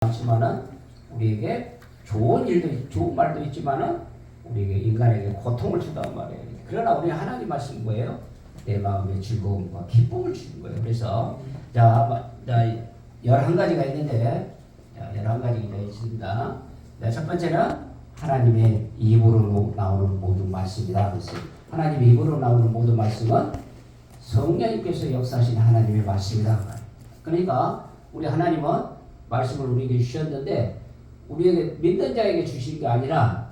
많지만은 우리에게 좋은 일도 좋은 말도 있지만은 우리에게 인간에게 고통을 준다는 말이에요. 그러나 우리 하나님 말씀 뭐예요? 내 마음의 즐거움과 기쁨을 주는 거예요. 그래서 자 11가지가 있는데 11가지가 있습니다. 첫 번째는 하나님의 입으로 나오는 모든 말씀이다. 그래서 하나님의 입으로 나오는 모든 말씀은 성령님께서 역사하신 하나님의 말씀이다. 그러니까 우리 하나님은 말씀을 우리에게 주셨는데 우리에게 믿는 자에게 주신 게 아니라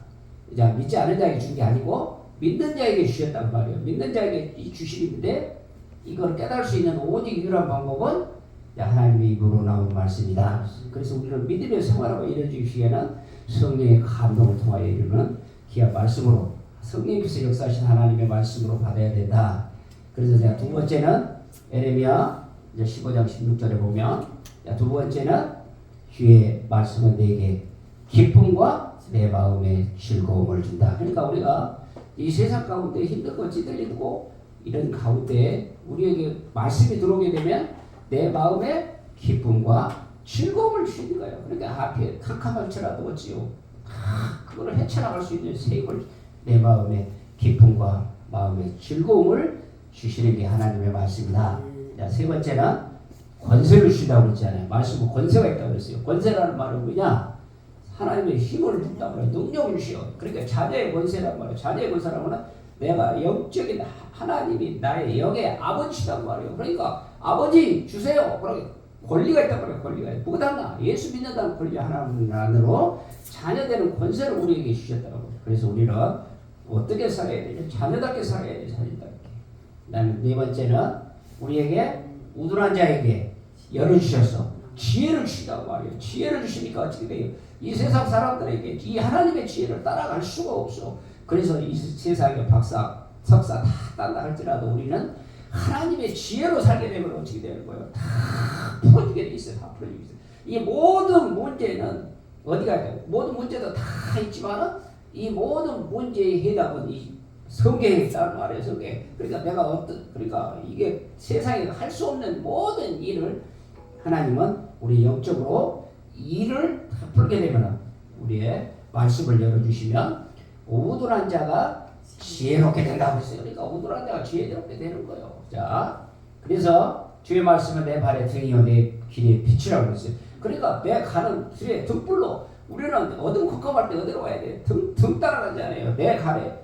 믿지 않은 자에게 준 게 아니고 믿는 자에게 주셨단 말이에요. 믿는 자에게 주시는데 이걸 깨달을 수 있는 오직 유일한 방법은 하나님의 입으로 나오는 말씀이다. 그래서 우리는 믿음의 생활하고 이루어지기에는 성령의 감동을 통하여 이루는 귀한 말씀으로 성령께서 역사하신 하나님의 말씀으로 받아야 된다. 그래서 제가 두 번째는 에레미야 15장 16절에 보면 두 번째는 주의 말씀은 내게 기쁨과 내 마음의 즐거움을 준다. 그러니까 우리가 이 세상 가운데 힘들고 찌들리고 이런 가운데 우리에게 말씀이 들어오게 되면 내 마음에 기쁨과 즐거움을 주시는 거예요. 그러니까 앞에 캄캄할지라도 어찌요. 그거를 헤쳐나갈 수 있는 세임을 내 마음에 기쁨과 마음의 즐거움을 주시는 게 하나님의 말씀이다. 세 번째는 권세를 주시다고 그랬잖아요. 말씀은 권세가 있다고 그랬어요. 권세라는 말은 뭐냐? 하나님의 힘을 준다고 그래요. 능력을 주시오. 그러니까 자녀의 권세란 말이에요. 자녀의 권세라는 건 내가 영적인 하나님이 나의 영의 아버지란 말이에요. 그러니까 아버지 주세요. 그러니까 권리가 있단 말이에요. 권리가. 뭐가 예수 믿는다는 권리 하나만으로 자녀되는 권세를 우리에게 주셨다고 해요. 그래서 우리는 어떻게 살아야 되냐? 자녀답게 살아야 돼. 자녀답게. 나는 네 번째는 우리에게 우둔한 자에게 열어주셔서 지혜를 주시다고 말이에요. 지혜를 주시니까 어떻게 돼요? 이 세상 사람들에게 이 하나님의 지혜를 따라갈 수가 없어. 그래서 이 세상에 박사, 석사 다 딴다 할지라도 우리는 하나님의 지혜로 살게 되면 어떻게 되는 거예요? 다 풀어지게 돼 있어요. 다 풀어지게 있어요. 이 모든 문제는 어디가 있어요? 모든 문제도 다 있지만은 이 모든 문제의 해답은 이 성경에 있다는 말이에요. 성경. 그러니까 그러니까 이게 세상에 할 수 없는 모든 일을 하나님은 우리 영적으로 일을 다 풀게 되면 우리의 말씀을 열어주시면 우둔한 자가 지혜롭게 된다고 했어요. 그러니까 우둔한 자가 지혜롭게 되는 거예요. 자, 그래서 주의 말씀은 내 발의 등이요 내 길의 빛이라고 했어요. 그러니까 내 가는 길의 등불로 우리는 어둠컴컴할 때 어디로 가야 돼? 등 따라가잖아요.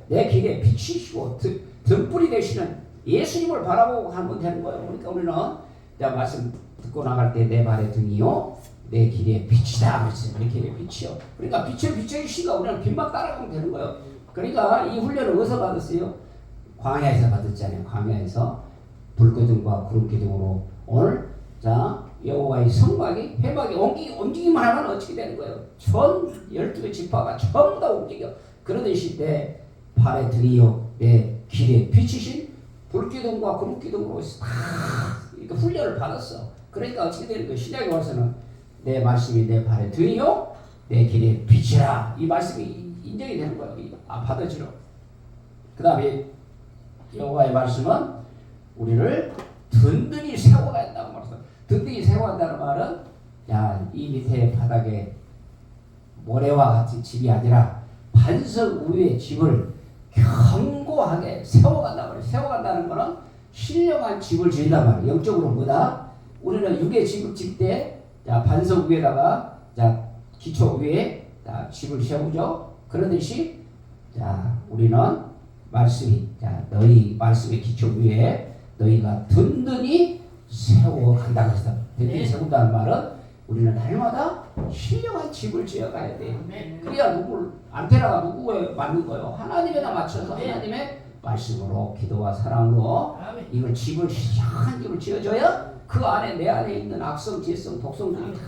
내 길에 빛이시고 등불이 되시는 예수님을 바라보고 가면 되는 거예요. 그러니까 우리는 말씀 듣고 나갈 때 내 발의 등이요 내 길의 빛이다. 그랬어요. 내 길의 빛이요. 그러니까 빛을 비춰주시니까 우리는 빛만 따라가면 되는 거예요. 그러니까 이 훈련을 어디서 받았어요? 광야에서 받았잖아요. 광야에서 불기둥과 구름기둥으로 오늘 여호와의 성막이 회막이 움직이기만 하면 어떻게 되는 거예요? 전 12개 지파가 전부 다 움직여. 그러듯이 내 발의 등이요 내 길에 비치신 불기둥과 구름기둥으로 다 이렇게 훈련을 받았어. 그러니까 어떻게 되는 거예요? 신약에 와서는 내 말씀이 내 발의 등이요 내 길에 빛이라. 이 말씀이 인정이 되는 거예요. 받아지러. 그 다음에 여호와의 말씀은 우리를 든든히 세워가야 한다고 말했어요. 든든히 세워간다는 말은 이 밑에 바닥에 모래와 같은 집이 아니라 반석 위에 집을 견고하게 세워간다는 말이에요. 세워간다는 거는 신령한 집을 지은단 말이에요. 영적으로 뭐다? 우리는 육의 집을 질 때 반석 위에다가 기초 위에 집을 세우죠. 그러듯이 우리는 말씀이 너희 말씀의 기초 위에 너희가 든든히 세워간다고 했어요. 든든히 세운다는 말은 우리는 날마다 신령한 집을 지어가야 돼요. 그래야 안테나가 누구에 맞는 거예요? 하나님에다 맞춰서 하나님의 말씀으로 기도와 사랑으로 이걸 신령한 집을 지어줘야 그 안에 내 안에 있는 악성, 지성, 독성들이 다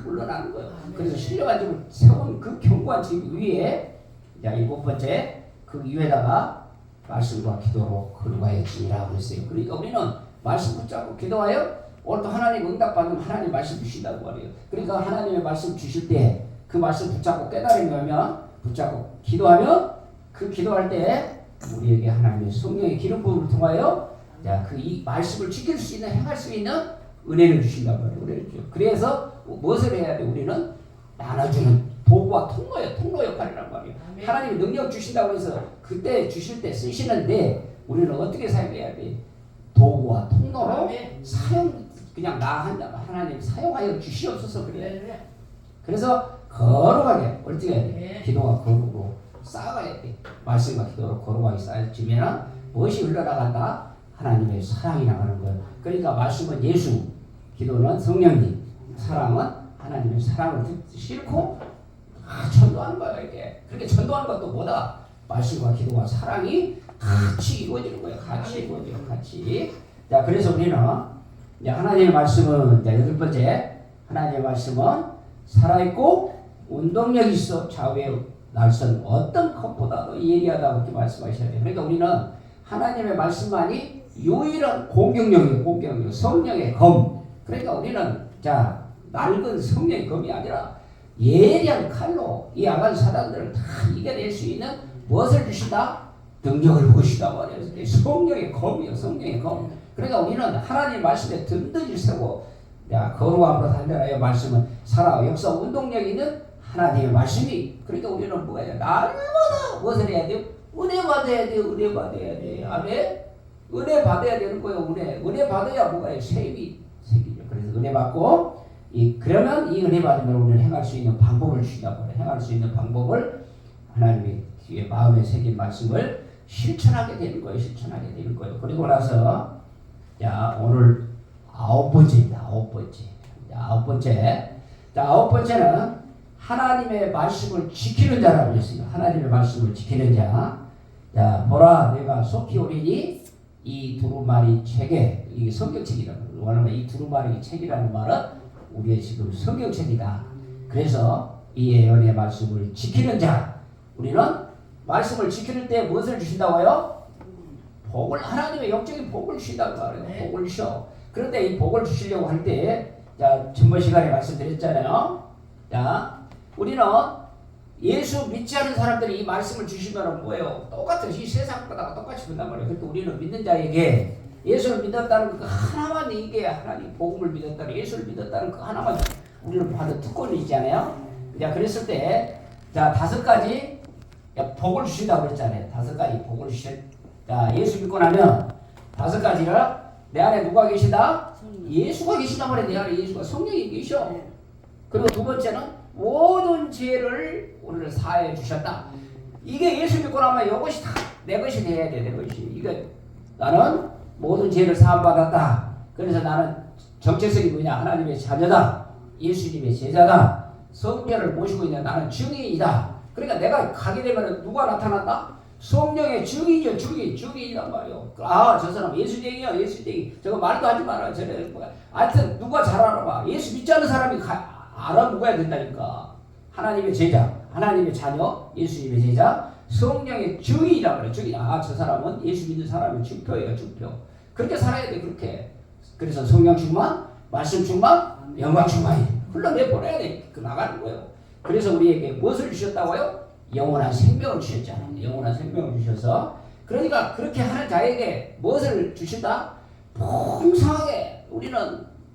물러나는 거예요. 그래서 신령한 집을 세운 그 견고한 집 위에 7번째 그 위에다가 말씀과 기도로 거룩하여지니라 그랬어요. 그러니까 우리는 말씀 붙잡고 기도하여 오늘도 하나님 응답받는 하나님 말씀 주신다고 말해요. 그러니까 하나님의 말씀 주실 때 그 말씀 붙잡고 깨달으면 붙잡고 기도하면 그 기도할 때 우리에게 하나님의 성령의 기름 부음을 통하여 이 말씀을 지킬 수 있는 행할 수 있는 은혜를 주신다고 말해요. 은혜를 주죠. 그래서 무엇을 해야 돼? 우리는 나눠주는 도구와 통로 역할이란 말이에요. 아멘. 하나님이 능력 주신다고 해서 그때 주실 때 쓰시는데 우리는 어떻게 사용해야 돼? 도구와 통로로 아멘. 그냥 하나님 사용하여 주시옵소서 그래요. 네. 그래서 거룩하게 어떻게 해야 돼? 네. 기도와 거룩으로 쌓아가야 돼. 말씀과 기도로 거룩하게 쌓여지면 무엇이 흘러나간다? 하나님의 사랑이 나가는 거예요. 그러니까 말씀은 예수, 기도는 성령님, 사랑은 하나님의 사랑을 싣고 전도하는 거예요. 이게. 그렇게 전도하는 것도 뭐다? 말씀과 기도와 사랑이 같이 이루어지는 거예요. 같이 이루어져요. 같이. 자, 그래서 우리는 이제 하나님의 말씀은 이제 8번째, 하나님의 말씀은 살아있고 운동력이 있어 좌우에 날선 어떤 것보다도 예리하다고 이렇게 말씀하셔야 돼요. 그러니까 우리는 하나님의 말씀만이 유일한 공격력이에요. 성령의 검. 그러니까 우리는 낡은 성령의 검이 아니라 예리한 칼로 이 악한 사단들을 다 이겨낼 수 있는 무엇을 주신다? 능력을 주시다 말이에요. 성령의 검이요. 성령의 검. 그러니까 우리는 하나님 말씀에 든든히 서고 거룩함으로 달려라요. 말씀은 살아 역사 운동력이 있는 하나님의 말씀이. 그러니까 우리는 뭐예요? 날마다 무엇을 해야 돼요? 은혜 받아야 돼요. 은혜 받아야 돼요. 아멘. 은혜 받아야 되는 거예요. 은혜 받아야 뭐가요? 세임이죠. 그래서 은혜 받고 그러면 이 은혜 받으면 우리는 행할 수 있는 방법을 주신다고 해요. 행할 수 있는 방법을 하나님의 뒤에 마음에 새긴 말씀을 실천하게 되는 거예요. 실천하게 되는 거예요. 그리고 나서 오늘 9번째입니다. 9번째. 9번째는 하나님의 말씀을 지키는 자라고 했습니다. 하나님의 말씀을 지키는 자. 보라 내가 속히 오리니 이 두루마리 책에, 이게 성경책이라고. 왜냐하면 이 두루마리 책이라는 말은 우리의 지금 성경책이다. 그래서 이 예언의 말씀을 지키는 자. 우리는 말씀을 지키는 때 무엇을 주신다고요? 복을, 하나님의 영적인 복을 주신다고 말해요. 네. 복을 주셔. 그런데 이 복을 주시려고 할 때, 전번 시간에 말씀드렸잖아요. 우리는 예수 믿지 않은 사람들이 이 말씀을 주시면 뭐예요? 똑같은 이 세상보다 똑같이 본단 말이에요. 그러니까 우리는 믿는 자에게 예수를 믿었다는 그 하나만, 이게 하나님 복음을 믿었다는, 예수를 믿었다는 그 하나만 우리는 받은 특권이 있잖아요. 그랬을 때 5가지 복을 주신다고 그랬잖아요. 5가지 복을 예수 믿고 나면 5가지를 내 안에 누가 계신다? 예수가 계신단 말이에요. 내 안에 예수가 성령이 계셔. 그리고 2번째는 모든 죄를 우리를 사해 주셨다. 이게 예수 믿고 나면 이것이 다 내 것이 돼야 돼. 내 것이. 이게 나는 모든 죄를 사함 받았다. 그래서 나는 정체성이 뭐냐? 하나님의 자녀다. 예수님의 제자다. 성령을 모시고 있는 나는 증인이다. 그러니까 내가 가게 되면 누가 나타난다? 성령의 증인이요. 증인이란 말이요. 저 사람 예수쟁이야. 예수쟁이. 저거 말도 하지 마라. 저래 뭐야. 하여튼 누가 잘 알아봐. 예수 믿지 않는 사람이 알아먹어야 된다니까. 하나님의 제자, 하나님의 자녀, 예수님의 제자, 성령의 증인이란 말이에요. 증인. 저 사람은 예수 믿는 사람의 증표예요. 증표. 그렇게 살아야 돼. 그렇게. 그래서 성령 충만, 말씀 충만, 영광 충만이 흘러내보내야 돼. 나가는 거예요. 그래서 우리에게 무엇을 주셨다고요? 영원한 생명을 주셨잖아요. 영원한 생명을 주셔서. 그러니까 그렇게 하는 자에게 무엇을 주신다? 풍성하게. 우리는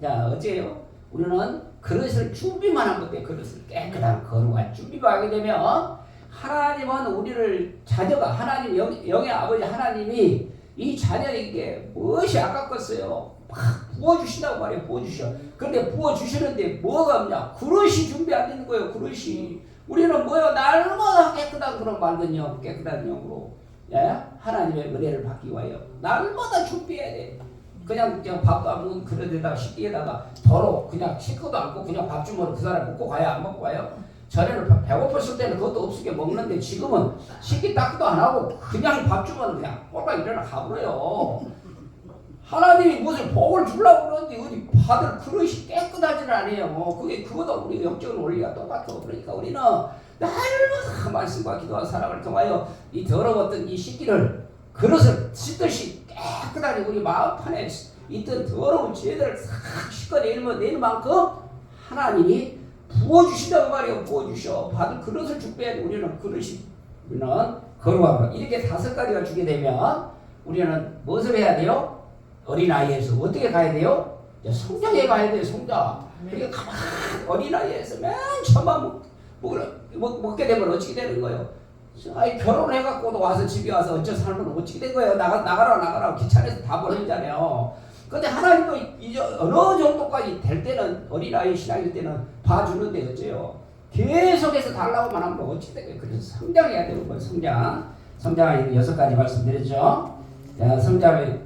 어째요? 우리는 그릇을 준비만 한 건데, 그릇을 깨끗한 거룩한 준비가 하게 되면 하나님은 우리를 자녀가, 하나님 영의 아버지 하나님이 이 자녀에게 무엇이 아깝겠어요? 막 부어주신다고 말해요. 부어주셔. 그런데 부어주시는데 뭐가 없냐? 그릇이 준비 안 되는 거예요. 그릇이. 우리는 뭐예요? 날마다 깨끗한 그런 맑은 영, 깨끗한 영으로 하나님의 은혜를 받기 위하여 날마다 준비해야 돼. 그냥 밥도 안 먹은 그릇에다가 식기에다가 더러 그냥 씻고도 않고 그냥 밥 주면 그 사람 먹고 가야 안 먹고 가요? 전에는 배고팠을 때는 그것도 없으게 먹는데 지금은 식기 닦기도 안 하고 그냥 밥 주면 그냥 꼴랑 일어나 가버려요. 하나님이 무슨 복을 주려고 그러는데 어디 받을 그릇이 깨끗하지는 않아요. 그거도 우리 영적인 원리가 똑같아. 그러니까 우리는 날마다 말씀과 기도와 사랑을 통하여 이 더러웠던 이 식기를 그릇을 씻듯이 깨끗하게 우리 마음판에 있던 더러운 죄들을 싹 씻어내는 만큼 하나님이 부어주신다고 말이에요. 부어주셔. 받을 그릇을 준비해야 돼. 우리는 거룩함으로 이렇게 5가지가 주게 되면 우리는 무엇을 해야 돼요? 어린아이에서 어떻게 가야 돼요? 성장에 가야 돼요. 성장. 그러니까 가만 어린아이에서 맨 처음만 먹게 되면 어떻게 되는 거예요? 아이 결혼해갖고도 와서 집에 와서 어째 살면 어떻게 된 거예요? 나가라 귀찮아서 다 버리잖아요. 근데 하나님도 이제 어느 정도까지 될 때는 어린아이 신앙일 때는 봐주는데 어째요? 계속해서 달라고만 하면 어떻게 된 거예요? 그래서 성장해야 되는 거예요. 성장을 6가지 말씀드렸죠. 성장에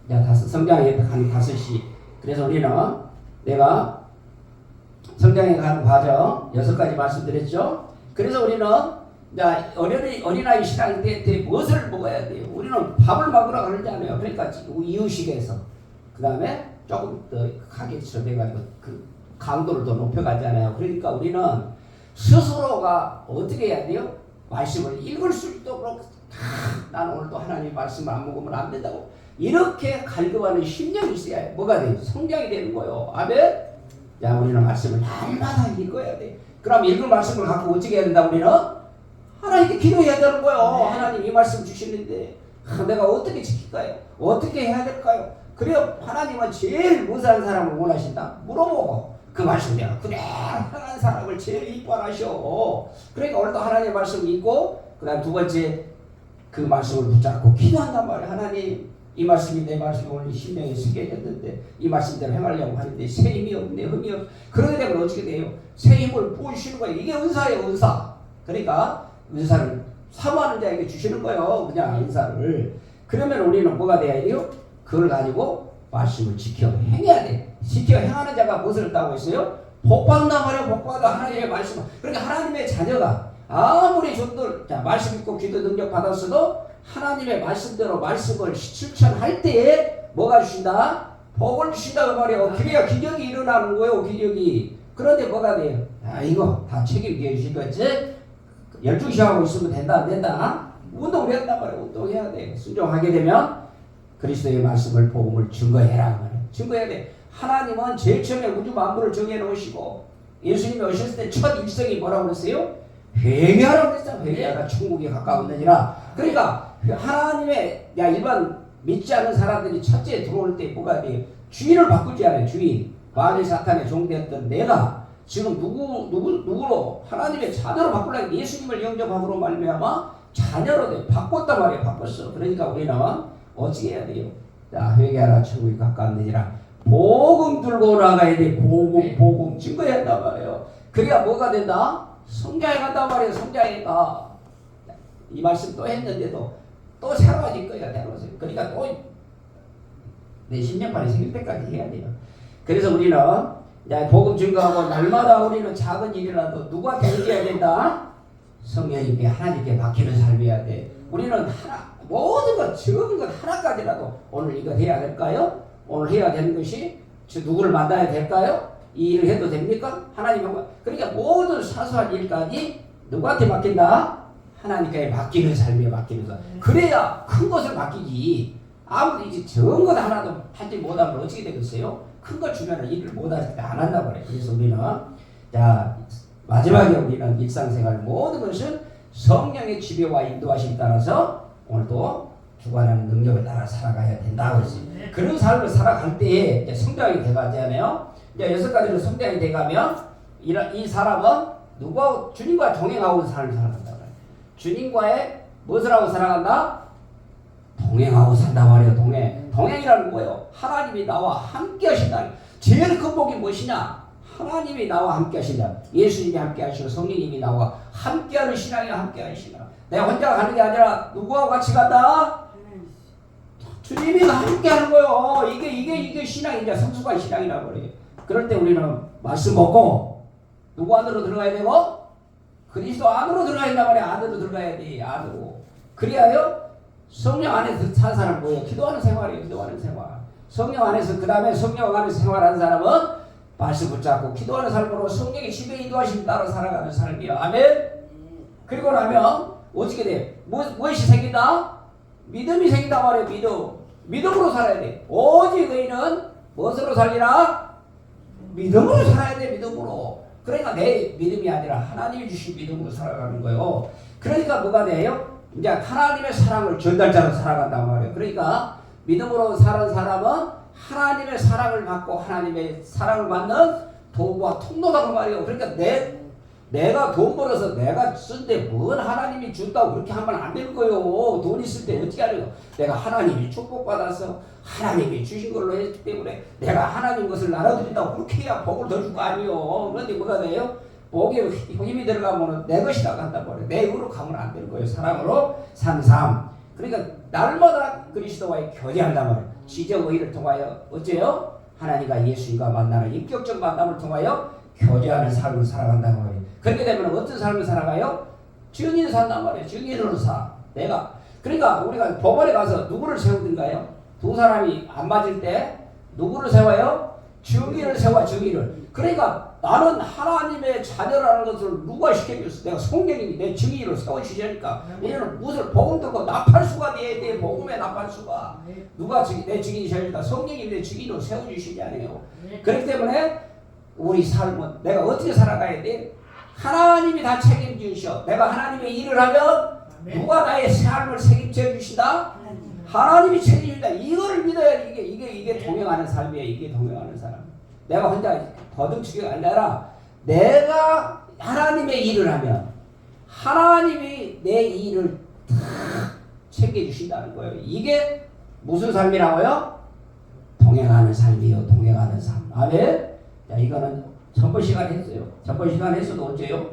한 5시. 그래서 우리는 내가 성장에 가는 과정 6가지 말씀드렸죠. 그래서 우리는 어린아이 신앙 때 무엇을 먹어야 돼요? 우리는 밥을 먹으러 가는지 않아요. 그러니까 이유식에서 그 다음에 조금 더 가게처럼 해가지고 그 강도를 더 높여가잖아요. 그러니까 우리는 스스로가 어떻게 해야 돼요? 말씀을 읽을 수 있도록 나는 오늘도 하나님 말씀을 안 먹으면 안 된다고 이렇게 갈급하는 심령이 있어야 뭐가 돼요? 성장이 되는 거예요. 아멘? 자, 우리는 말씀을 날마다 읽어야 돼. 그럼 읽은 말씀을 갖고 어떻게 해야 된다? 우리는 하나님께 기도해야 되는 거예요. 하나님 이 말씀 주시는데 내가 어떻게 지킬까요? 어떻게 해야 될까요? 그래요. 하나님은 제일 무사한 사람을 원하신다. 물어보고 그 말씀 내가 그래 행한 사람을 제일 이뻐하셔. 그러니까 오늘도 하나님의 말씀 읽고 그 다음 2번째 그 말씀을 붙잡고 기도한단 말이에요. 하나님 이 말씀이 내 말씀이 오늘 심령에 새겨졌는데 이 말씀대로 행하려고 하는데 새 힘이 없네 흠이 없네. 그러게 되면 어떻게 돼요? 새 힘을 부으시는 거예요. 이게 은사예요. 은사. 그러니까 은사를 사모하는 자에게 주시는 거예요. 그냥 은사를. 그러면 우리는 뭐가 돼야 돼요? 그걸 가지고 말씀을 지켜 행해야 돼. 지켜 행하는 자가 무엇을 했다고 했어요? 복받는단 말이에요. 복받아 하나님의 말씀. 그러니까 하나님의 자녀가 아무리 종들 말씀 있고 기도 능력 받았어도 하나님의 말씀대로 말씀을 실천할 때에 뭐가 주신다? 복을 주신다고 말이에요. 그래야 기적이 일어나는 거예요. 기적이. 그런데 뭐가 돼요? 이거 다 책임져 주실 거지? 12시 하고 있으면 된다 안 된다? 운동을 한단 말이에요. 운동해야 돼. 순종하게 되면 그리스도의 말씀을 복음을 증거해라. 증거해야 돼. 하나님은 제일 처음에 우주 만물을 정해놓으시고 예수님이 오셨을 때 첫 일성이 뭐라고 그랬어요? 회개하라고 그랬잖아. 회개하라 천국에 가까웠느니라. 그러니까 하나님의 일반 믿지 않는 사람들이 첫째 들어올 때 뭐가 돼요? 주인을 바꾸지 않아요. 주인. 마귀 사탄의 종되었던 내가 지금 누구로 하나님의 자녀로 바꾸려고 예수님을 영접함으로 말미암아 자녀로 돼 바꿨단 말이에요. 바꿨어. 그러니까 우리는 어떻게 해야 돼요? 자, 회개하라 천국이 가까웠느니라. 복음 들고 나가야 돼. 복음 증거해야 한단 말이에요. 그래야 뭐가 된다? 성장해 간단 말이에요. 성장해 가. 이 말씀 또 했는데도 또 새로워질 거야. 그러니까 또 내 심령판이 생길 때까지 해야 돼요. 그래서 우리는 복음 증거하고 날마다 우리는 작은 일이라도 누구한테 얘기해야 된다? 성령님께 하나님께 맡기는 삶이어야 돼. 우리는 모든 것 적은 것 하나까지라도 오늘 이거 해야 될까요? 오늘 해야 되는 것이 누구를 만나야 될까요? 이 일을 해도 됩니까? 하나님하고. 그러니까 모든 사소한 일까지 누구한테 맡긴다? 하나님께 맡기는 삶이에요. 맡기는 삶. 그래야 큰 것을 맡기지. 아무리 이제 적은 것 하나도 하지 못하면 어떻게 되겠어요? 큰 것 주면 일을 못하지 안 한다고 그래. 그래서 우리는 마지막에 우리는 일상생활 모든 것은 성령의 지배와 인도하심에 따라서 오늘도 주관하는 능력을 따라 살아가야 된다고 그랬어요. 그런 삶을 살아갈 때에 이제 성장이 돼가잖아요. 이제 6가지로 성장이 돼가면 이 사람은 누구하고 주님과 동행하고 삶을 살아간다. 주님과의 무엇을 하고 살아간다? 동행하고 산다 말이에요. 동행이라는 거예요. 하나님이 나와 함께 하신다. 제일 큰 복이 무엇이냐? 하나님이 나와 함께 하신다. 예수님이 함께 하시고 성령님이 나와 함께 하는 신앙이 함께 하시나. 내가 혼자 가는 게 아니라 누구하고 같이 간다? 주님이 함께 하는 거예요. 이게 신앙이냐? 성숙한 신앙이라고 그래요. 그럴 때 우리는 말씀 먹고 누구 안으로 들어가야 되고? 그리스도 안으로 들어가야 된단 말이야. 안으로 들어가야 돼. 안으로. 그래야요. 성령 안에서 산 사람은 뭐예요? 기도하는 생활이에요. 기도하는 생활. 성령 안에서 그 다음에 성령 안에서 생활하는 사람은 말씀 붙잡고 기도하는 삶으로 성령의 지배 인도하심 따라 살아가는 삶이에요. 아멘. 그리고 나면 어떻게 돼? 무엇이 생긴다? 믿음이 생긴단 말이에요. 믿음으로 살아야 돼. 오직 의인은 무엇으로 살리라? 믿음으로 살아야 돼. 믿음으로. 그러니까 내 믿음이 아니라 하나님이 주신 믿음으로 살아가는 거예요. 그러니까 뭐가 돼요? 이제 하나님의 사랑을 전달자로 살아간단 말이에요. 그러니까 믿음으로 사는 사람은 하나님의 사랑을 받고 하나님의 사랑을 받는 도구와 통로라고 말이에요. 그러니까 내가 돈 벌어서 내가 쓴데 뭔 하나님이 준다고 그렇게 하면 안 되는 거예요. 돈 있을 때 어떻게 하려고. 내가 하나님이 축복받아서 하나님이 주신 걸로 했기 때문에 내가 하나님 것을 나눠드린다고 그렇게 해야 복을 더 줄 거 아니에요. 그런데 뭐가 돼요? 복에 힘이 들어가면 내 것이라고 한단 말이에요. 내 의로 가면 안 되는 거예요. 사랑으로 산 삶. 그러니까 날마다 그리스도와의 교제한단 말이에요. 지적 의를 통하여 어째요? 하나님과 예수님과 만나는 인격적 만남을 통하여 교제하는 삶을 살아간다는 거예요. 그렇게 되면 어떤 삶을 살아가요? 증인을 산단 말이에요. 증인으로 사. 내가. 그러니까 우리가 법원에 가서 누구를 세우든가요? 두 사람이 안 맞을 때 누구를 세워요? 증인을 세워, 증인을. 그러니까 나는 하나님의 자녀라는 것을 누가 시켜줬어? 내가 성령님이 내 증인으로 세워주시니까. 이제는 무엇을 복음 듣고 나팔수가 돼야 돼. 복음의 나팔수가. 누가 내 증인이 세워주다? 성령님이 내 증인으로 세워주시잖아요. 그렇기 때문에 우리 삶은 내가 어떻게 살아가야 돼? 하나님이 다 책임지셔. 내가 하나님의 일을 하면 누가 나의 삶을 책임져 주신다? 하나님이 책임진다. 이거를 믿어야 이게 동행하는 삶이에요. 이게 동행하는 사람. 내가 혼자 거듭치기가 아니라 내가 하나님의 일을 하면 하나님이 내 일을 다 챙겨주신다는 거예요. 이게 무슨 삶이라고요? 동행하는 삶이요. 동행하는 삶. 아멘. 자, 이거는 전번 시간에 했어요. 전번 시간에 했어도 어째요?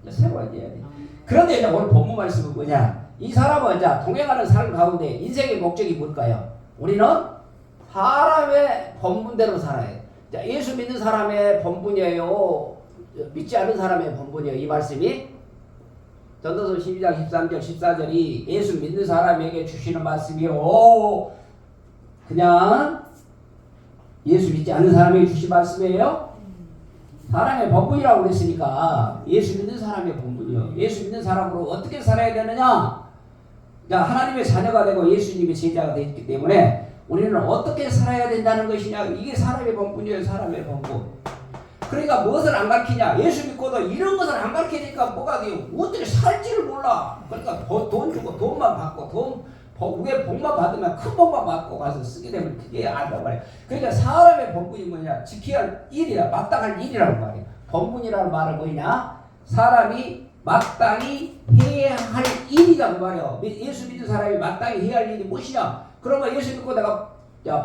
새로 해야 돼. 그런데 이제 오늘 본문 말씀은 뭐냐? 이 사람은 이제 동행하는 삶 가운데 인생의 목적이 뭘까요? 우리는 사람의 본분대로 살아야 돼. 자, 예수 믿는 사람의 본분이에요. 믿지 않은 사람의 본분이에요. 이 말씀이 전도서 12장 13절 14절이 예수 믿는 사람에게 주시는 말씀이요. 그냥 예수 믿지 않는 사람에게 주신 말씀이에요. 사람의 본분이라고 그랬으니까 예수 믿는 사람의 본분이요. 예수 믿는 사람으로 어떻게 살아야 되느냐? 자, 하나님의 자녀가 되고 예수님의 제자가 되었기 때문에 우리는 어떻게 살아야 된다는 것이냐? 이게 사람의 본분이에요. 사람의 본분. 그러니까 무엇을 안 가르치냐? 예수 믿고도 이런 것을 안 가르치니까 뭐가 돼요? 어떻게 살지를 몰라. 그러니까 돈 주고 돈만 받고 왜 복만 받으면 큰 복만 받고 가서 쓰게 되면 그게 안단 말이에요. 그러니까 사람의 본분이 뭐냐? 지켜야 할 일이라 마땅할 일이라는 말이에요. 본분이라는 말은 뭐냐? 사람이 마땅히 해야 할 일이라고 말이에요. 예수 믿는 사람이 마땅히 해야 할 일이 무엇이냐? 그러면 예수 믿고 내가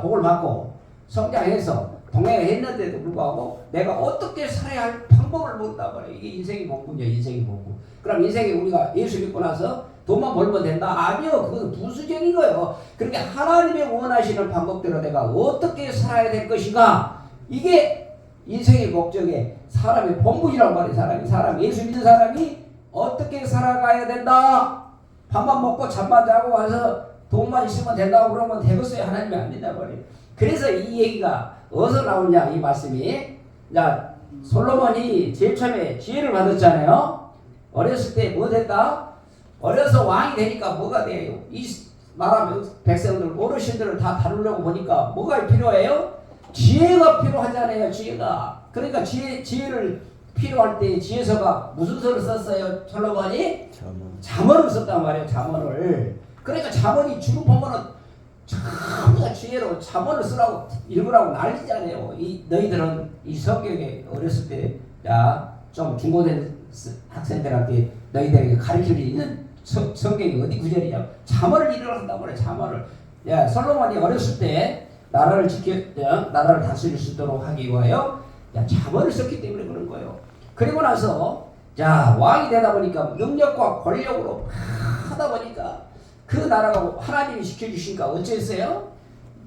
복을 받고 성장해서 동행했는데도 불구하고 내가 어떻게 살아야 할 방법을 모른단 말이에요. 이게 인생의 본분이에요. 인생의 본분. 그럼 인생에 우리가 예수 믿고 나서 돈만 벌면 된다? 아니요. 그건 부수적인 거예요. 그렇게 하나님의 원하시는 방법대로 내가 어떻게 살아야 될 것인가? 이게 인생의 목적에 사람의 본분이라고 말해요. 사람 예수 믿는 사람이 어떻게 살아가야 된다? 밥만 먹고 잠만 자고 와서 돈만 있으면 된다고 그러면 되겠어요? 하나님이 안 된다고 말해요. 그래서 이 얘기가 어디서 나오냐? 이 말씀이. 자, 솔로몬이 제일 처음에 지혜를 받았잖아요. 어렸을 때 뭐 됐다? 어려서 왕이 되니까 뭐가 돼요? 이 나라 백성들, 어르신들을 다 다루려고 보니까 뭐가 필요해요? 지혜가 필요하잖아요. 지혜가. 그러니까 지혜를 필요할 때 지혜서가 무슨 서를 썼어요? 솔로몬이? 잠언을 썼단 말이에요. 잠언을. 그러니까 잠언이 주로 보면은 전부 다 지혜로 잠언을 쓰라고 읽으라고 난리잖아요. 너희들은 이 성경에 어렸을 때 좀 중고된 학생들한테 너희들에게 가르칠 수 있는 성경이 어디 구절이냐? 잠언을 읽으라고 한단 말이에요. 잠언을. 야, 솔로몬이 어렸을 때 나라를 다스릴 수 있도록 하기 위하여 잠언을 썼기 때문에 그런 거예요. 그리고 나서 자, 왕이 되다 보니까 능력과 권력으로 하다 보니까 그 나라가 하나님이 시켜주시니까 어째했어요?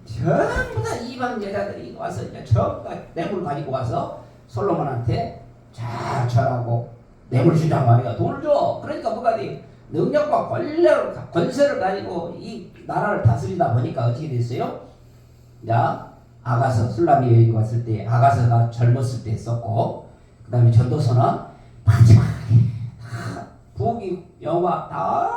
전부 다 이방 여자들이 와서 전부 다 뇌물 가지고 와서 솔로몬한테 잘 절하고 뇌물 주자 말이야. 돈을 줘. 그러니까 뭐가 돼? 능력과 권세를 가지고 이 나라를 다스리다 보니까 어떻게 됐어요? 자, 아가서 술람이 여행 왔을 때 아가서가 젊었을 때 썼고, 그 다음에 전도서는 마지막에 다 부귀 영화 다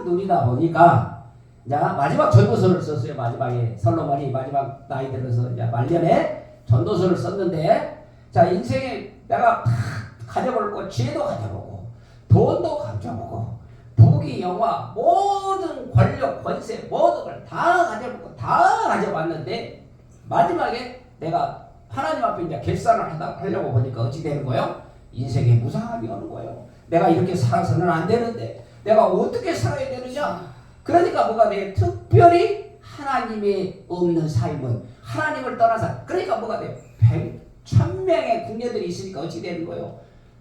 누리다 보니까 자, 마지막 전도서를 썼어요. 마지막에 솔로몬이 마지막 나이 들어서 이제 말년에 전도서를 썼는데, 자, 인생에 내가 다 가져볼 거 지혜도 가져보고 돈도 가져보고 부귀 영화 모든 권력 권세 모든 걸 다 가져보고 다 가져봤는데 마지막에 내가 하나님 앞에 이제 결산을 하려고 보니까 어찌 되는 거예요? 인생에 무상함이 오는 거예요. 내가 이렇게 살아서는 안 되는데 내가 어떻게 살아야 되느냐? 그러니까 뭐가 돼? 특별히 하나님이 없는 삶은 하나님을 떠나서 그러니까 뭐가 돼요? 100,000명의 궁녀들이 있으니까 어찌 되는 거예요?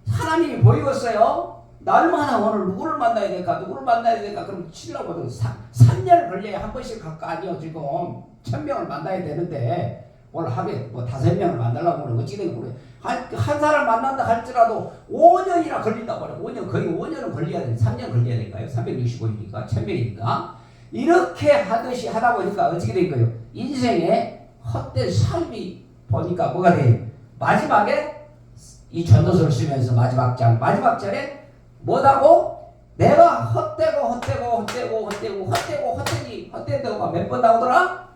하나님이 보이겠어요? 날마다 오늘 누구를 만나야 될까? 누구를 만나야 될까? 그럼 치려고 3년을 걸려야 한 번씩 갈까? 아니요. 지금 1000명을 만나야 되는데 오늘 하루에 뭐 5명을 만나려고 하면 어찌 되는 거예요? 한 사람 만난다 할지라도 5년이나 걸린다고 그래요. 5년, 거의 5년은 걸려야 돼. 3년 걸려야 될까요? 365일이니까, 1000명이니까. 이렇게 하듯이 하다 보니까 어떻게 된 거예요? 인생에 헛된 삶이 보니까 뭐가 돼요? 마지막에 이 전도서를 쓰면서 마지막 절에 뭐다고? 내가 헛되다고가 몇 번 나오더라?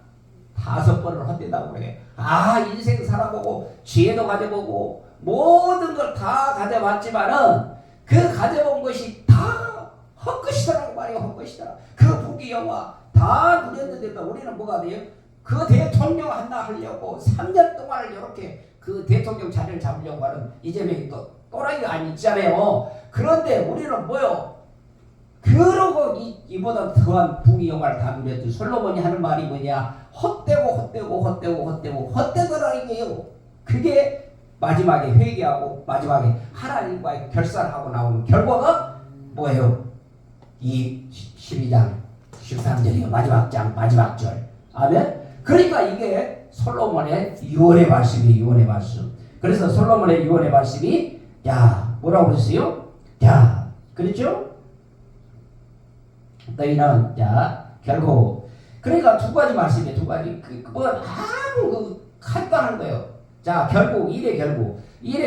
5번을 헛된다고 그래. 아, 인생 살아보고 지혜도 가져보고 모든 걸 다 가져봤지만은 그 가져본 것이 다 헛것이더라고 말이야. 헛것이더라. 그 부귀영화 다 누렸는데도 우리는 뭐가 돼요? 그 대통령 하나 하려고 3년 동안을 이렇게 그 대통령 자리를 잡으려고 하는 이재명이 또 또라이가 아니잖아요. 그런데 우리는 뭐요? 그러고 이보다 더한 부귀영화를 다 누렸던 솔로몬이 하는 말이 뭐냐? 헛되더라 이게요. 그게 마지막에 회개하고 마지막에 하나님과의 결산하고 나오는 결과가 뭐예요? 이 12장 13절이요. 마지막 절. 아멘. 그러니까 이게 솔로몬의 유언의 말씀이 유언의 말씀. 그래서 솔로몬의 유언의 말씀이 야 뭐라고 그랬어요? 야 그랬죠? 너희는 자 결국 그러니까 두 가지 말씀이에요. 두 가지 뭐 아무 간단한 거예요. 자 결국 일의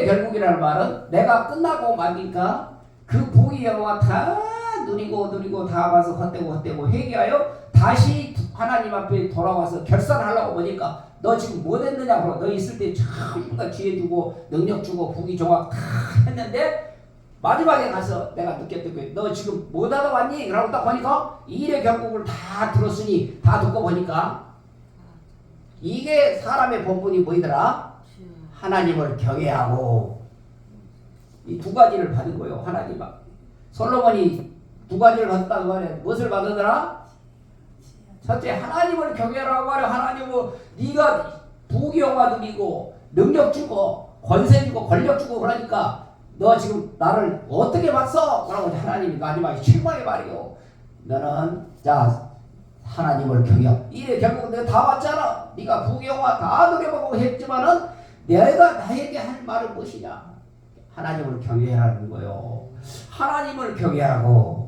결국이라는 말은 내가 끝나고 마니까 그 부귀영화 다 누리고 다 와서 헛되고 회개하여 다시 하나님 앞에 돌아와서 결산하려고 보니까 너 지금 뭐 됐느냐 그러고 너 있을 때 전부 다 지혜 주고 능력 주고 부귀종합 다 했는데 마지막에 가서 내가 느꼈던 거예요. 너 지금 뭐 하다 왔니? 라고 딱 보니까 일의 결국을 다 들었으니 다 듣고 보니까 이게 사람의 본분이 뭐이더라? 하나님을 경외하고 이 두 가지를 받은 거예요. 하나님 앞. 솔로몬이 두 가지를 받았다고 말해. 무엇을 받으더라? 첫째 하나님을 경외하라고 하려. 하나님은 네가 부귀영화 누리고 능력 주고 권세 주고 권력 주고 그러니까 너 지금 나를 어떻게 봤어? 그러고 하나님이 마지막에 실망의 말이요. 너는 자 하나님을 경외. 이래 결국 내가 다 봤잖아. 네가 부귀영화 다 누려보고 했지만은 내가 나에게 할 말은 무엇이냐? 하나님을 경외하라는 거요. 하나님을 경외하고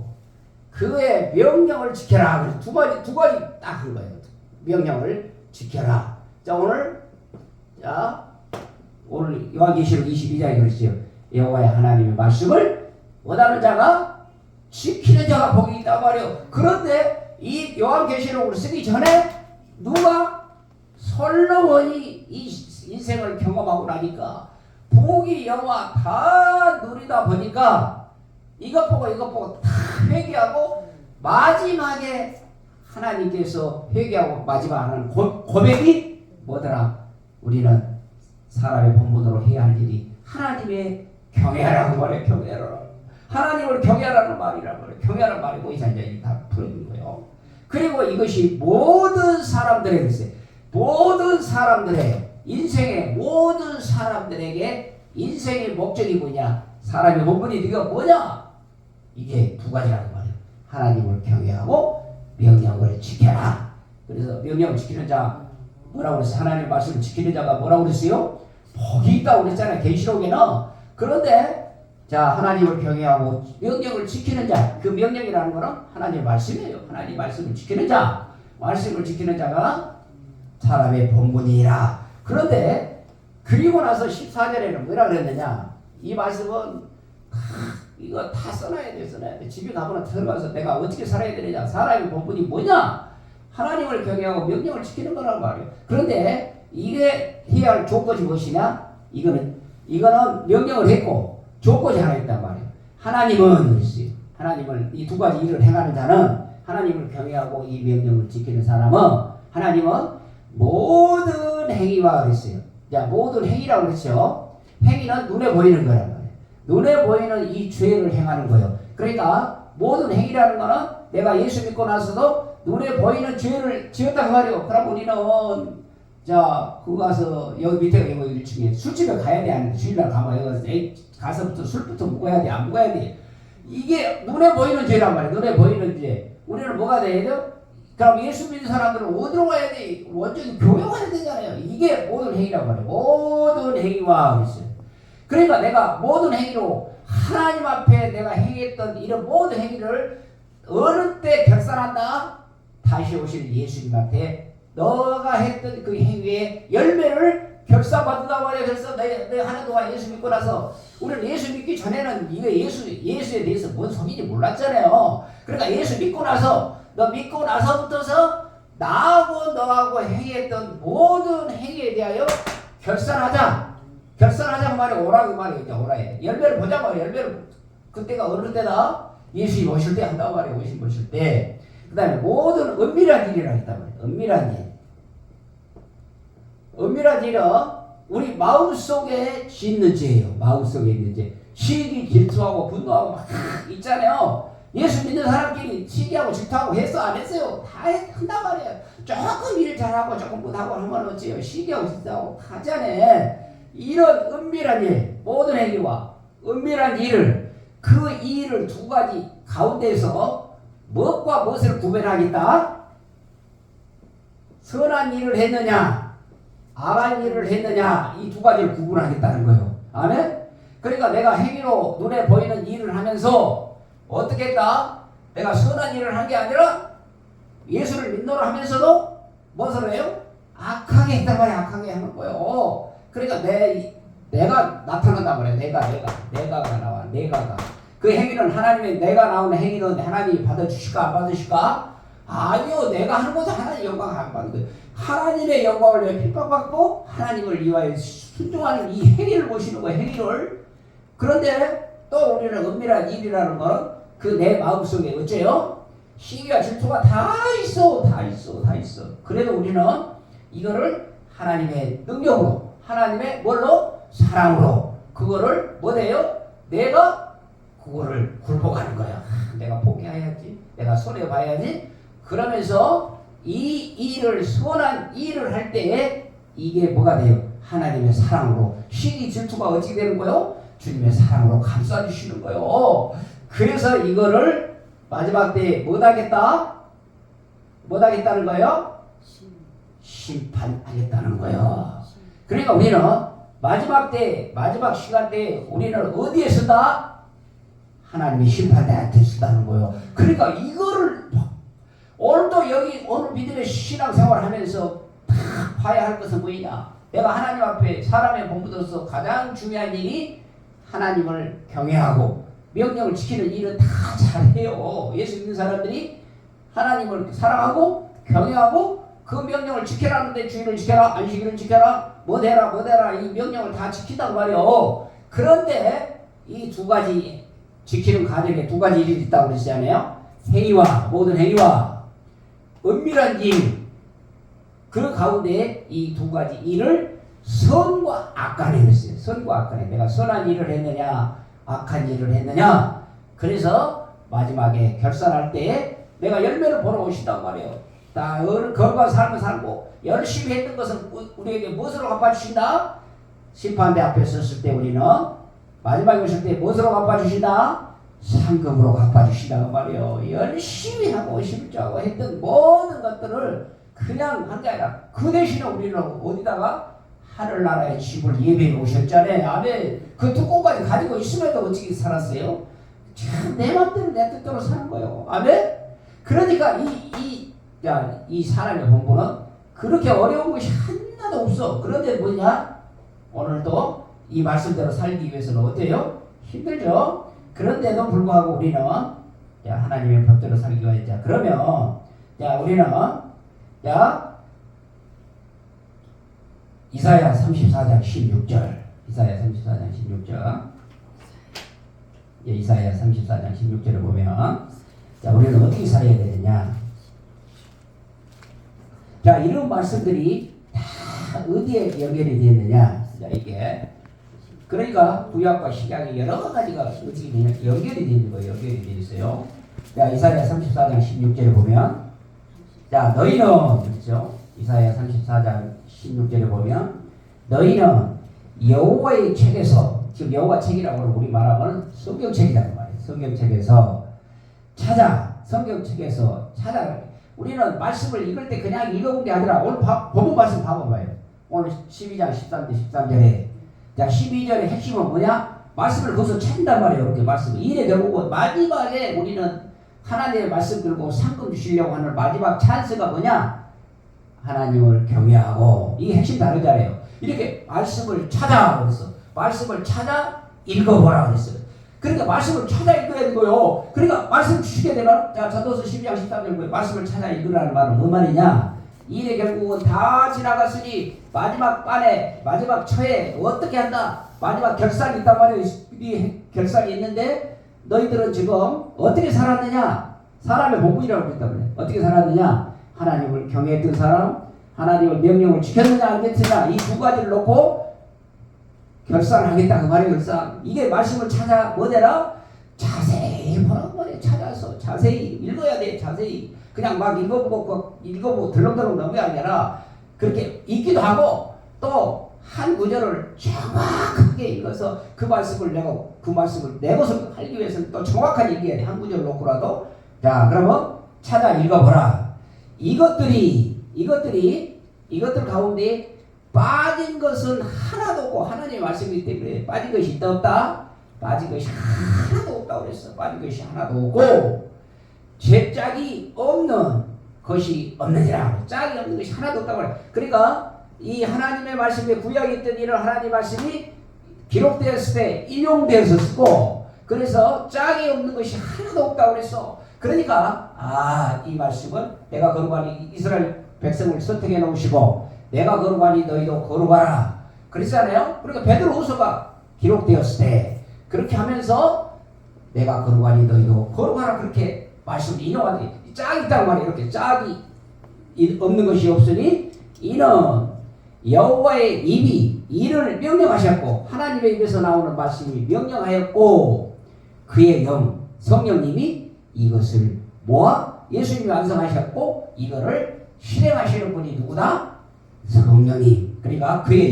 그의 명령을 지켜라. 두 가지 딱 한 거예요. 명령을 지켜라. 자 오늘 요한계시록 22장에 그랬어요. 여호와의 하나님의 말씀을 원하는 자가 지키는 자가 복이 있단 말이에요. 그런데 이 요한계시록을 쓰기 전에 누가 솔로몬이 이 인생을 경험하고 나니까 부귀영화 다 누리다 보니까 이것 보고 다 회개하고 마지막에 하나님께서 회개하고 마지막 하는 고백이 뭐더라? 우리는 사람의 본분으로 해야 할 일이 하나님의 경외하라고 말해. 경외하라. 하나님을 경외하라는 말이라고 말해. 경외하라는 말이 뭐이자 이제 다 풀어진 거예요. 그리고 이것이 모든 사람들에게 있어요. 모든 사람들의 인생의 모든 사람들에게 인생의 목적이 뭐냐? 사람의 본분이 네가 뭐냐? 이게 두 가지라는 말이에요. 하나님을 경외하고 명령을 지켜라. 그래서 명령을 지키는 자 뭐라고 그랬어요? 하나님의 말씀을 지키는 자가 뭐라고 그랬어요? 복이 있다고 그랬잖아요. 계시록에는. 그런데 자 하나님을 경외하고 명령을 지키는 자, 그 명령이라는 거는 하나님의 말씀이에요. 하나님의 말씀을 지키는 자, 말씀을 지키는 자가 사람의 본분이라. 그런데 그리고 나서 14절에는 뭐라 그랬느냐? 이 말씀은 이거 다 써놔야 돼. 집에 가거나 들어가서 내가 어떻게 살아야 되느냐? 사람의 본분이 뭐냐? 하나님을 경외하고 명령을 지키는 거란 말이에요. 그런데 이게 해야 할 조건이 무엇이냐? 이거는 명령을 했고 조건이 하나 있단 말이에요. 하나님은 이 두 가지 일을 행하는 자는 하나님을 경외하고 이 명령을 지키는 사람은 하나님은 모든 행위와 그랬어요. 자, 모든 행위라고 그랬죠. 행위는 눈에 보이는 거란 말이에요. 눈에 보이는 이 죄를 행하는 거예요. 그러니까 모든 행위라는 거는 내가 예수 믿고 나서도 눈에 보이는 죄를 지었단 말이에요. 그럼 우리는 자, 그거 가서 여기 밑에 여기 1층에 술집에 가야 돼. 아니면 주일날 가면 여기 가서부터 술부터 먹어야 돼. 안 먹어야 돼. 이게 눈에 보이는 죄란 말이에요. 눈에 보이는 죄. 우리는 뭐가 돼야 돼요? 그럼 예수 믿는 사람들은 어디로 가야 돼? 완전히 교회 가야 되잖아요. 이게 모든 행위란 말이에요. 모든 행위와 그랬어요. 그러니까 내가 모든 행위로 하나님 앞에 내가 행했던 이런 모든 행위를 어느 때 결산한다? 다시 오실 예수님한테 너가 했던 그 행위의 열매를 결산받는단 말이에요. 그래서 내 하는 동안 예수 믿고 나서 우리는 예수 믿기 전에는 이게 예수에 대해서 뭔 소리인지 몰랐잖아요. 그러니까 예수 믿고 나서 너 믿고 나서부터서 나하고 너하고 행했던 모든 행위에 대하여 결산하자. 결산하자고 말해. 오라고 말해. 오라해. 열매를 보자 말이야. 열매를 그때가 어느 때다? 예수님 오실 때 한다고 말해. 예수님 오실 때. 그 다음에 모든 은밀한 일이라고 했단 말이야. 은밀한 일. 은밀한 일은 우리 마음속에 있는 죄예요. 마음속에 있는 죄. 시기, 질투하고 분노하고 막 있잖아요. 예수 믿는 사람끼리 시기하고 질투하고 했어? 안 했어요? 다 한단 말이에요. 조금 일 잘하고 조금 못하고 하면 어째요? 시기하고 질투하고 하잖아요. 이런 은밀한 일, 모든 행위와 은밀한 일을 그 일을 두 가지 가운데서 무엇과 무엇을 구별하겠다? 선한 일을 했느냐, 악한 일을 했느냐, 이 두 가지를 구분하겠다는 거예요. 아멘? 그러니까 내가 행위로 눈에 보이는 일을 하면서 어떻게 했다? 내가 선한 일을 한 게 아니라 예수를 믿노라 하면서도 무엇을 해요? 악하게 했단 말이야. 악하게 하는 거예요. 그러니까 내가 나타난단 말이야. 내가가 나와. 내가가. 그 행위는 하나님의 내가 나오는 행위는 하나님이 받아주실까 안 받으실까? 아니요. 내가 하는 것도 하나님 영광 안 받는 거예요. 하나님의 영광을 위해 핍박받고 하나님을 위하여 순종하는 이 행위를 보시는 거예요. 행위를. 그런데 또 우리는 은밀한 일이라는 거는 그 내 마음속에 어째요? 시기와 질투가 다 있어. 그래도 우리는 이거를 하나님의 능력으로 하나님의 뭘로? 사랑으로 그거를 뭐래요? 내가 그거를 굴복하는 거야. 내가 포기해야지. 내가 손해봐야지. 그러면서 이 일을 선한 일을 할 때에 이게 뭐가 돼요? 하나님의 사랑으로 시기 질투가 어떻게 되는 거예요? 주님의 사랑으로 감싸주시는 거예요. 그래서 이거를 마지막 때에 못하겠다? 못하겠다는 거예요? 심판하겠다는 거예요. 그러니까 우리는 마지막 때, 마지막 시간 때 우리는 어디에 쓴다? 하나님의 심판대한테 쓴다는 거예요. 그러니까 이거를 오늘도 여기 오늘 믿음의 신앙생활을 하면서 다 봐야 할 것은 뭐냐? 내가 하나님 앞에 사람의 본분으로서 가장 중요한 일이 하나님을 경외하고 명령을 지키는 일은 다 잘해요. 예수 믿는 사람들이 하나님을 사랑하고 경외하고 그 명령을 지켜라는데 주일을 지켜라, 안식일을 지켜라, 뭐대라 이 명령을 다 지킨단 말이에요. 그런데 이 두 가지 지키는 과정에 두 가지 일이 있다고 그러시잖아요. 행위와 모든 행위와 은밀한 일, 그 가운데 이 두 가지 일을 선과 악간에 그랬어요. 선과 악간에 내가 선한 일을 했느냐 악한 일을 했느냐. 그래서 마지막에 결산할 때 내가 열매를 보러 오신단 말이에요. 다 거룩한 삶을 살고 열심히 했던 것은 우리에게 무엇으로 갚아주신다? 심판대 앞에 섰을 때 우리는 마지막에 오실 때 무엇으로 갚아주신다? 상급으로 갚아주신다고 말이에요. 열심히 하고 심자고 했던 모든 것들을 그냥 한 게 아니라 그 대신에 우리는 어디다가 하늘나라의 집을 예배해 오셨잖아요. 아멘. 그 특권까지 가지고 있음에도 어떻게 살았어요? 참 내 맘대로 내 뜻대로 사는 거예요. 아멘. 그러니까 이 사람의 본분은 그렇게 어려운 것이 하나도 없어. 그런데 뭐냐? 오늘도 이 말씀대로 살기 위해서는 어때요? 힘들죠? 그런데도 불구하고 우리는 하나님의 법대로 살기 위해서 그러면 우리는 이사야 34장 16절 이사야 34장 16절 이사야 34장 16절을 보면 우리는 어떻게 살아야 되느냐. 이런 말씀들이 다 어디에 연결이 되느냐? 자, 이게 그러니까 구약과 신약이 여러 가지가 어떻게 되냐? 연결이 되는 거예요. 연결이 되어 있어요. 자, 이사야 34장 16절에 보면, 자, 너희는 그렇죠? 이사야 34장 16절에 보면, 너희는 여호와의 책에서, 지금 여호와 책이라고 하는 우리 말하면 성경책이라는 말이에요. 성경책에서 찾아, 성경책에서 찾아. 우리는 말씀을 읽을 때 그냥 읽어본 게 아니라 오늘 본문 말씀 봐봐요. 오늘 12장 13절에 자 12절의 핵심은 뭐냐? 말씀을 거기서 찾는단 말이에요. 이렇게 말씀을. 이래 결국은 마지막에 우리는 하나님의 말씀 들고 상금 주시려고 하는 마지막 찬스가 뭐냐? 하나님을 경외하고, 이게 핵심 다르잖아요. 이렇게 말씀을 찾아 그랬어. 말씀을 찾아 읽어보라 그랬어요. 그러니까 말씀을 찾아 읽어야 되고요. 그러니까 말씀 주시게 되면, 자, 전도서 12장 13절 말씀을 찾아 읽으라는 말은 뭔 말이냐? 이래 결국은 다 지나갔으니 마지막 반에, 마지막 처에 어떻게 한다? 마지막 결산이 있단 말이에요. 이 결산이 있는데 너희들은 지금 어떻게 살았느냐? 사람의 본분이라고 그랬단 말이에요. 어떻게 살았느냐? 하나님을 경외했던 사람, 하나님의 명령을 지켰느냐 안 지켰느냐, 이 두 가지를 놓고 결산을 하겠다 그 말이에요. 결산. 이게 말씀을 찾아 뭐되라? 자세히 보라고 말이에요. 찾아서 자세히 읽어야 돼. 자세히. 그냥 막 읽어보고 덜렁덜렁 넘어야 아니라 그렇게 읽기도 하고 또 한 구절을 정확하게 읽어서 그 말씀을 내 것을 하기 위해서는 또 정확하게 읽어야 돼. 한 구절 놓고라도. 자, 그러면 찾아 읽어보라. 이것들 가운데 빠진 것은 하나도 없고, 하나님의 말씀이기 때문에 빠진 것이 있다 없다? 빠진 것이 하나도 없다고 그랬어. 빠진 것이 하나도 없고 죄짝이 없는 것이 없느니라. 짝이 없는 것이 하나도 없다고 그래. 그러니까 이 하나님의 말씀에 구약에 있던 이런 하나님의 말씀이 기록되었을 때 인용되었었고, 그래서 짝이 없는 것이 하나도 없다고 그랬어. 그러니까 이 말씀은 내가 거룩하니 이스라엘 백성을 선택해 놓으시고 내가 거룩하니 너희도 거룩하라 그랬잖아요. 그러니까 베드로후서가 기록되었을 때 그렇게 하면서 내가 거룩하니 너희도 거룩하라 그렇게 말씀을 인용하더니 짝이 있다고 말이에요. 이렇게 짝이 없는 것이 없으니 이는 여호와의 입이 이를 명령하셨고, 하나님의 입에서 나오는 말씀이 명령하였고, 그의 영 성령님이 이것을 모아 예수님이 완성하셨고, 이거를 실행하시는 분이 누구다? 성령님. 그러니까 그의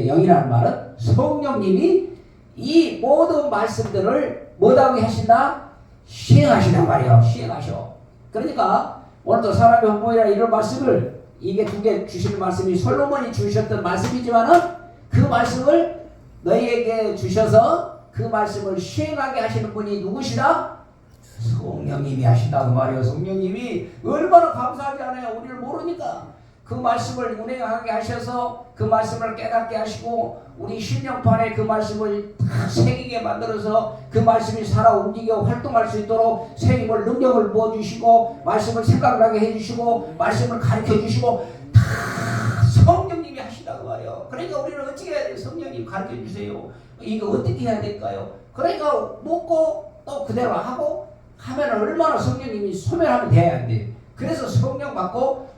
영이라는 말은 성령님이 이 모든 말씀들을 뭐라고 하신다? 시행하시단 말이에요. 시행하셔. 그러니까 오늘도 사람의 헌법이라 이런 말씀을, 이게 두 개 주시는 말씀이 솔로몬이 주셨던 말씀이지만은 그 말씀을 너희에게 주셔서 그 말씀을 시행하게 하시는 분이 누구시다? 성령님이 하신다고 말이에요. 성령님이 얼마나 감사하지 않아요. 우리를 모르니까 그 말씀을 운행하게 하셔서 그 말씀을 깨닫게 하시고 우리 심령판에 그 말씀을 다 새기게 만들어서 그 말씀이 살아 움직여 활동할 수 있도록 새 힘을 능력을 부어주시고 말씀을 생각나게 해주시고 말씀을 가르쳐주시고 다 성령님이 하신다고 말이에요. 그러니까 우리는 어떻게 해야 돼요? 성령님 가르쳐주세요. 이거 어떻게 해야 될까요? 그러니까 묻고 또 그대로 하고 하면 얼마나 성령님이 소멸하면 돼야 안 돼요. 그래서 성령 받고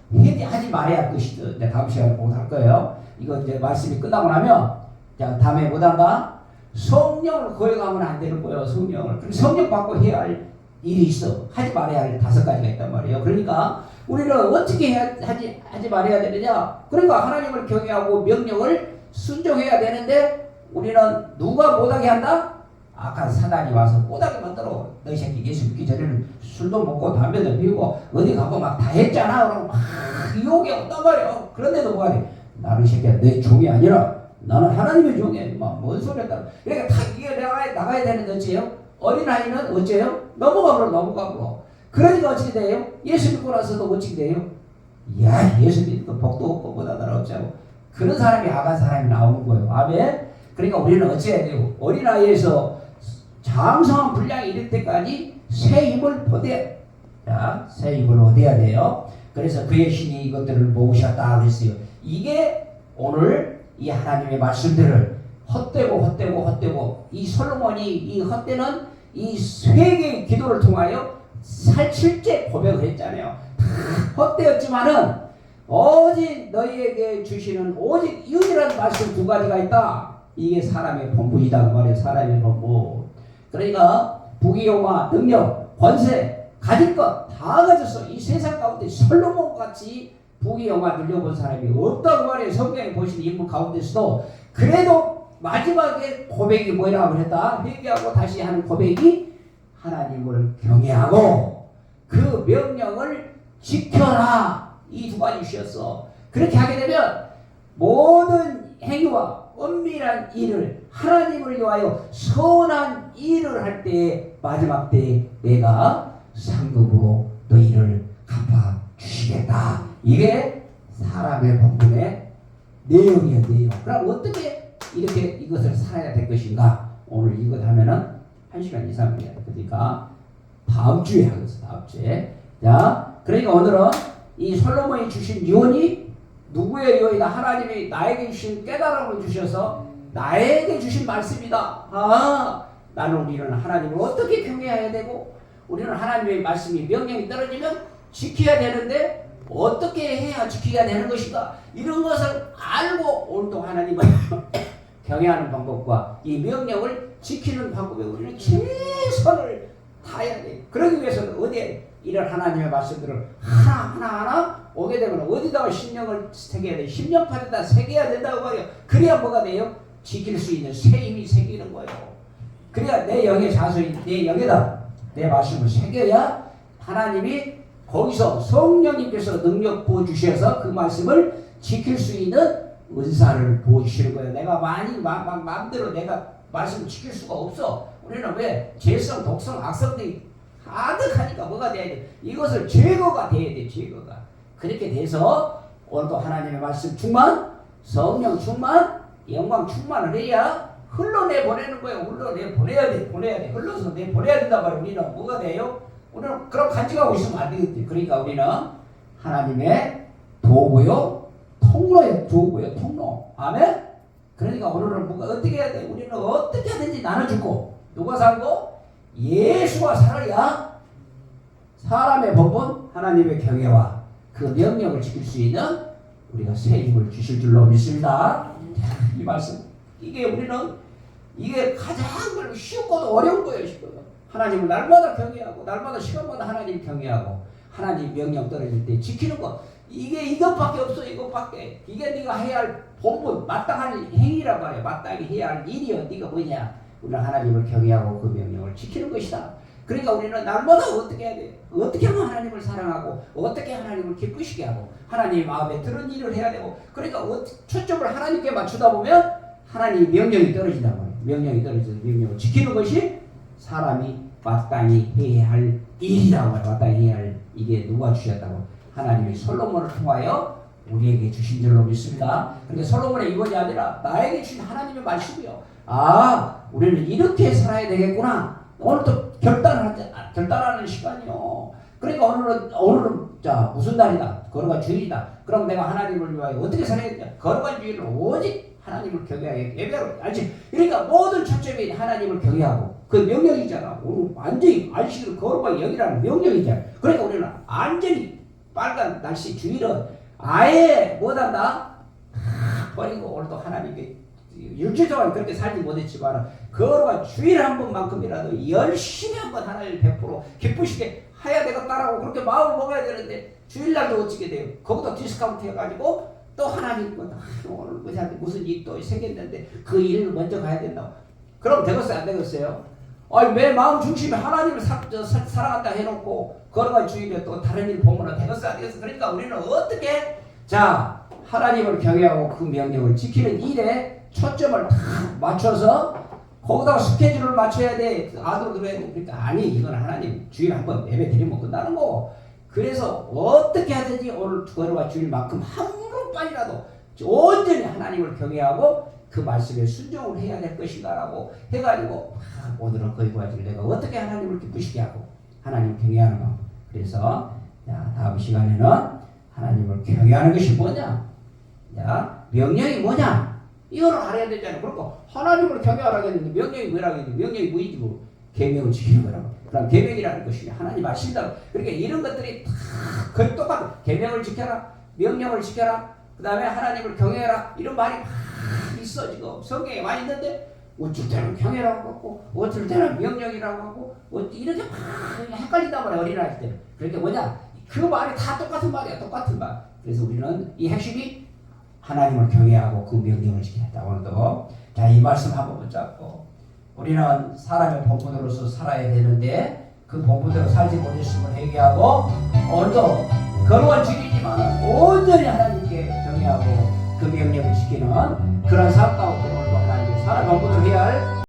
하지 말아야 할 것이죠. 이제 다음 시간에 공부할 거예요. 이거 이제 말씀이 끝나고 나면, 자, 다음에 뭐단가? 성령을 거역하면 안 되는 거예요. 성령을. 그럼 성령 받고 해야 할 일이 있어. 하지 말아야 할 5가지가 있단 말이에요. 그러니까 우리는 어떻게 하지 말아야 되느냐? 그러니까 하나님을 경외하고 명령을 순종해야 되는데 우리는 누가 못하게 한다? 악한 사단이 와서 못하게 만들어. 너희 새끼 예수 믿기 전에는 술도 먹고 담배도 피우고 어디 가고 막 다 했잖아. 그러고 막 유혹이 온단 말이야. 그런데도 뭐가 돼? 나는 새끼야 내 종이 아니라 나는 하나님의 종이야. 뭔 소리 했다. 그러니까 다 이게 나가야 되는데 어째요? 어린아이는 어째요? 넘어가버려. 그러니까 어떻게 돼요? 예수 믿고 나서도 어떻게 돼요? 야, 예수 믿고 복도 없고 뭐다 없자고. 그런 사람이 악한 사람이 나오는 거예요. 아멘. 그러니까 우리는 어찌해야 돼요? 어린아이에서 장성한 분량이 이를 때까지 새 힘을 얻어야 돼요. 그래서 그의 신이 이것들을 모으셨다 그랬어요. 이게 오늘 이 하나님의 말씀들을 헛되고 이 솔로몬이 이 헛되는 이 회개의 기도를 통하여 실제 고백을 했잖아요. 헛되었지만은 오직 너희에게 주시는 오직 유일한 말씀 두 가지가 있다. 이게 사람의 본분이다 그 말이에요. 사람의 본분. 그러니까 부귀영화, 능력, 권세, 가질 것 다 가졌어. 이 세상 가운데 솔로몬 같이 부귀영화 누려본 사람이 없다고 말이에요. 성경에 보시는 인물 가운데서도. 그래도 마지막에 고백이 뭐라고 했다? 회개하고 다시 하는 고백이 하나님을 경외하고 그 명령을 지켜라. 이 두 가지 주셨어. 그렇게 하게 되면 모든 행위와 은밀한 일을 하나님을 위하여 선한 일을 할 때 마지막 때 내가 상급으로 너희를 갚아 주시겠다. 이게 사람의 본분의 내용이에요. 내용. 그럼 어떻게 이렇게 이것을 살아야 될 것인가? 오늘 이것 하면은 1시간 이상이에요. 그러니까 다음 주에 하겠어. 다음 주에. 자, 그러니까 오늘은 이 솔로몬이 주신 유언이 누구의 유언이다? 하나님이 나에게 주신 깨달음을 주셔서 나에게 주신 말씀이다. 나는 우리는 하나님을 어떻게 경외해야 되고 우리는 하나님의 말씀이 명령이 떨어지면 지켜야 되는데 어떻게 해야 지키게 되는 것인가? 이런 것을 알고 오늘도 하나님을 경외하는 방법과 이 명령을 지키는 방법에 우리는 최선을 다해야 돼. 그러기 위해서는 어디에 이런 하나님의 말씀들을 하나하나 오게 되면 어디다가 심령을 새겨야 돼? 심령판에다 새겨야 된다고 말이에요. 그래야 뭐가 돼요? 지킬 수 있는 새 힘이 새기는 거예요. 그래야 내 영의 자손이 내 영에다 내 말씀을 새겨야 하나님이 거기서 성령님께서 능력 부어주셔서 그 말씀을 지킬 수 있는 은사를 부어주시는 거예요. 내가 많이 마음대로 내가 말씀을 지킬 수가 없어. 우리는 왜 죄성, 독성, 악성들이 가득하니까 뭐가 돼야 돼? 이것을 제거가 돼야 돼. 제거가. 그렇게 돼서 오늘도 하나님의 말씀 충만, 성령 충만, 영광 충만을 해야 흘러내보내는 거예요. 흘러내보내야 돼. 보내야 돼. 흘러서 내보내야 된단 말이에요. 우리는 뭐가 돼요? 우리는 그럼 간직하고 있으면 안 되겠지. 그러니까 우리는 하나님의 도구요, 통로예요. 도구요, 통로. 아멘? 그러니까 오늘은 뭐가 어떻게 해야 돼? 우리는 어떻게 하든지 나눠주고 누가 살고? 예수가 살아야 사람의 법은 하나님의 경외와 그 명령을 지킬 수 있는 우리가 새 힘을 주실 줄로 믿습니다. 이 말씀 이게 우리는 이게 가장 쉽고도 어려운 거예요. 쉽고도. 하나님을 날마다 경외하고 날마다 시간마다 하나님 경외하고 하나님 명령 떨어질 때 지키는 거 이게 이것밖에 없어. 이것밖에 이게 네가 해야 할 본분 마땅한 행위란 말이야. 마땅히 해야 할 일이여. 네가 뭐냐? 우리는 하나님을 경외하고 그 명령을 지키는 것이다. 그러니까 우리는 날마다 어떻게 해야 돼? 어떻게 하면 하나님을 사랑하고 어떻게 하나님을 기쁘시게 하고 하나님 마음에 드는 일을 해야 되고 그러니까 초점을 하나님께 맞추다 보면 하나님 명령이 떨어진단 말이에요. 명령이 떨어져서 명령을 지키는 것이 사람이 마땅히 해야 할 일이라고 말해요. 마땅히 해야 할 이게 누가 주셨다고? 하나님이 솔로몬을 통하여 우리에게 주신 줄로 믿습니다. 그러니까 솔로몬의 유언이 아니라 나에게 주신 하나님의 말씀이요. 우리는 이렇게 살아야 되겠구나. 오늘도 결단하는 시간이요. 그러니까 오늘은 자 무슨 날이다. 거룩한 주일이다. 그럼 내가 하나님을 위하여 어떻게 살아야 되냐? 거룩한 주일은 오직 하나님을 경외하게 예배로 알지? 그러니까 모든 초점이 하나님을 경외하고 그 명령이잖아. 오늘 완전히 안식일 거룩한 영이라는 명령이잖아. 그러니까 우리는 완전히 빨간 날씨 주일은 아예 못한다. 버리고 오늘도 하나님께 일주일 동안 그렇게 살지 못했지만 거룩한 주일 한 번만큼이라도 열심히 한번 하나님을 100% 기쁘시게 해야 되겠다라고 그렇게 마음을 먹어야 되는데 주일날도 어찌게 돼요? 거기다 디스카운트 해가지고 또 하나님 오늘 무슨 일이 또 생겼는데 그 일을 먼저 가야 된다고. 그럼 되겠어요? 안 되겠어요? 내 마음 중심에 하나님을 사랑한다 해놓고 거룩한 주일에 또 다른 일 보면 되겠어요? 안 되겠어요? 그러니까 우리는 어떻게 하나님을 경외하고 그 명령을 지키는 일에 초점을 다 맞춰서 거기다가 스케줄을 맞춰야 돼. 아들로 들어야 돼. 그러니까 아니 이건 하나님 주일 한번 예배 드리면 끝나는 거고. 그래서 어떻게 하든지 오늘 거룩한 주일만큼 한 번만이라도 온전히 하나님을 경외하고 그 말씀에 순종을 해야 될 것인가라고 해가지고 오늘은 거기 가지고 내가 어떻게 하나님을 기쁘시게 하고 하나님 경외하는 거. 그래서 다음 시간에는 하나님을 경외하는 것이 뭐냐? 명령이 뭐냐? 이거를 알아야 되잖아요. 그러니까 하나님을 경외하라고 했는데 명령이 뭐라고 했는데 명령이 뭐이지 뭐 계명을 지키는 거라고. 그럼 계명이라는 것이 하나님 말씀이다. 그러니까 이런 것들이 다 거의 똑같아. 계명을 지켜라. 명령을 지켜라. 그 다음에 하나님을 경외해라. 이런 말이 막 있어 지금 성경에 많이 있는데 어쩔 때는 경외라고 하고 어쩔 때는 명령이라고 하고 이렇게 막 헷갈린단 말이야 어린아이 때. 그러니까 뭐냐 그 말이 다 똑같은 말이야 똑같은 말. 그래서 우리는 이 핵심이 하나님을 경외하고 그 명령을 지키겠다. 오늘도 자 이 말씀 한번 붙잡고 우리는 사람의 본분으로서 살아야 되는데 그 본분대로 살지 못했음을 회개하고 오늘도 거룩한 주이지만 온전히 하나님께 경외하고 그 명령을 지키는 그런 삶 가운데 오늘도 하나님의 사람 본분을 해야 할